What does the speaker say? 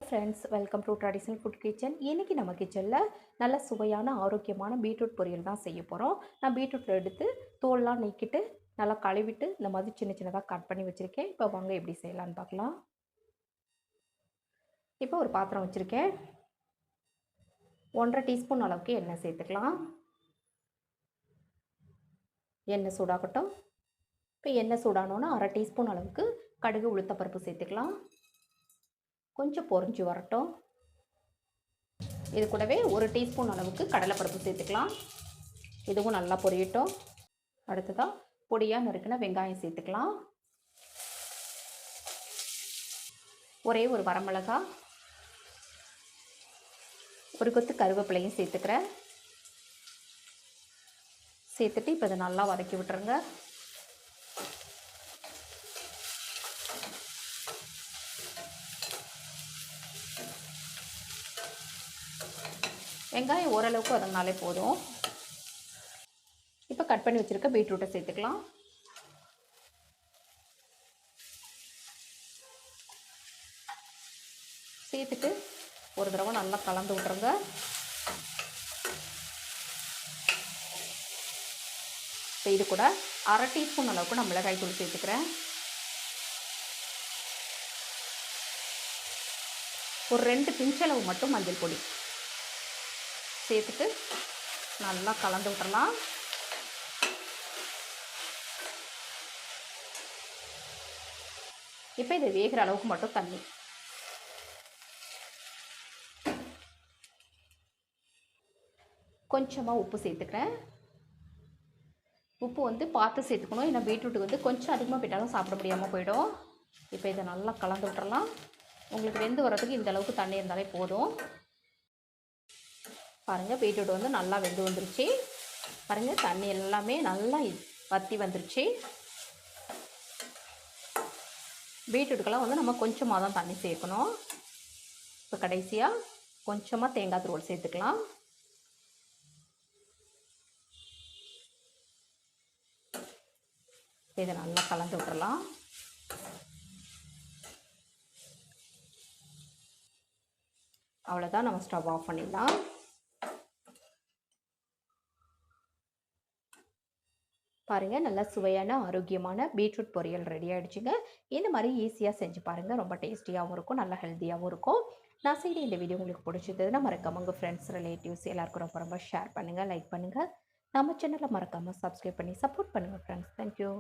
Friends, welcome to traditional food kitchen. இன்றைக்கி நம்ம கிச்சனில் நல்ல சுவையான ஆரோக்கியமான பீட்ரூட் பொரியல் தான் செய்ய போகிறோம். நான் பீட்ரூட்டில் எடுத்து தோல்லாம் நீக்கிட்டு நல்லா கழுவிட்டு இந்த மாதிரி சின்ன சின்னதாக கட் பண்ணி வச்சுருக்கேன். இப்போ வாங்க எப்படி செய்யலான்னு பார்க்கலாம். இப்போ ஒரு பாத்திரம் வச்சுருக்கேன். 1.5 டீஸ்பூன் அளவுக்கு எண்ணெய் சேர்த்துக்கலாம். எண்ணெய் சூடாகட்டும். இப்போ எண்ணெய் சூடானோன்னா 1/2 டீஸ்பூன் அளவுக்கு கடுகு உளுத்தப்பருப்பு சேர்த்துக்கலாம். கொஞ்சம் பொரிஞ்சு வரட்டும். இது கூடவே 1 டீஸ்பூன் அளவுக்கு கடலைப்பருப்பு சேர்த்துக்கலாம். இதுவும் நல்லா பொரியட்டும். அடுத்ததாக பொடியாக நறுக்கின வெங்காயம் சேர்த்துக்கலாம். ஒரே ஒரு வரமிளகா, ஒரு கொத்து கருவேப்பிலையும் சேர்த்துக்கிறேன். சேர்த்துட்டு இப்போ இதை நல்லா வதக்கி விட்டுருங்க. வெங்காயம் ஓரளவுக்கு வதங்கினாலே போதும். இப்போ கட் பண்ணி வச்சுருக்க பீட்ரூட்டை சேர்த்துக்கலாம். சேர்த்துட்டு ஒரு தடவை நல்லா கலந்து விட்டுருங்க. இப்போ இது கூட 1/2 டீஸ்பூன் அளவுக்கு நான் மிளகாய் தூள் சேர்த்துக்கிறேன். ஒரு 2 பிஞ்சளவு மட்டும் மஞ்சள் பொடி சேர்த்துட்டு நல்லா கலந்து விட்டுறலாம். இப்போ இதை வேகிற அளவுக்கு மட்டும் தண்ணி, கொஞ்சமாக உப்பு சேர்த்துக்கிறேன். உப்பு வந்து பார்த்து சேர்த்துக்கணும், ஏன்னா பீட்ரூட்டுக்கு வந்து கொஞ்சம் அதிகமாக போயிட்டாலும் சாப்பிட முடியாமல் போயிடும். இப்போ இதை நல்லா கலந்து விட்டுறலாம். உங்களுக்கு வெந்து வர்றதுக்கு இந்த அளவுக்கு தண்ணி இருந்தாலே போதும். பாருங்கள், பீட்ரூட் வந்து நல்லா வெந்து வந்துருச்சு. பாருங்கள், தண்ணி எல்லாமே நல்லா வற்றி வந்துருச்சு. பீட்ரூட்டுக்கெல்லாம் வந்து நம்ம கொஞ்சமாக தான் தண்ணி சேர்க்கணும். இப்போ கடைசியாக கொஞ்சமாக தேங்காய் துருவல் சேர்த்துக்கலாம். இதை நல்லா கலந்து விட்டுறலாம். அவ்வளோதான், நம்ம ஸ்டவ் ஆஃப் பண்ணிடலாம். பாருங்கள், நல்லா சுவையான ஆரோக்கியமான பீட்ரூட் பொரியல் ரெடி ஆகிடுச்சுங்க. இந்த மாதிரி ஈஸியாக செஞ்சு பாருங்கள். ரொம்ப டேஸ்டியாகவும் இருக்கும், நல்லா ஹெல்த்தியாகவும் இருக்கும். நான் செய்கிற இந்த வீடியோ உங்களுக்கு பிடிச்சதுன்னா மறக்காமல் உங்கள் ஃப்ரெண்ட்ஸ், ரிலேட்டிவ்ஸ் எல்லாருக்கும் ரொம்ப ரொம்ப ஷேர் பண்ணுங்கள், லைக் பண்ணுங்கள். நம்ம சேனலை மறக்காமல் சப்ஸ்கிரைப் பண்ணி சப்போர்ட் பண்ணுங்கள் ஃப்ரெண்ட்ஸ். தேங்க்யூ.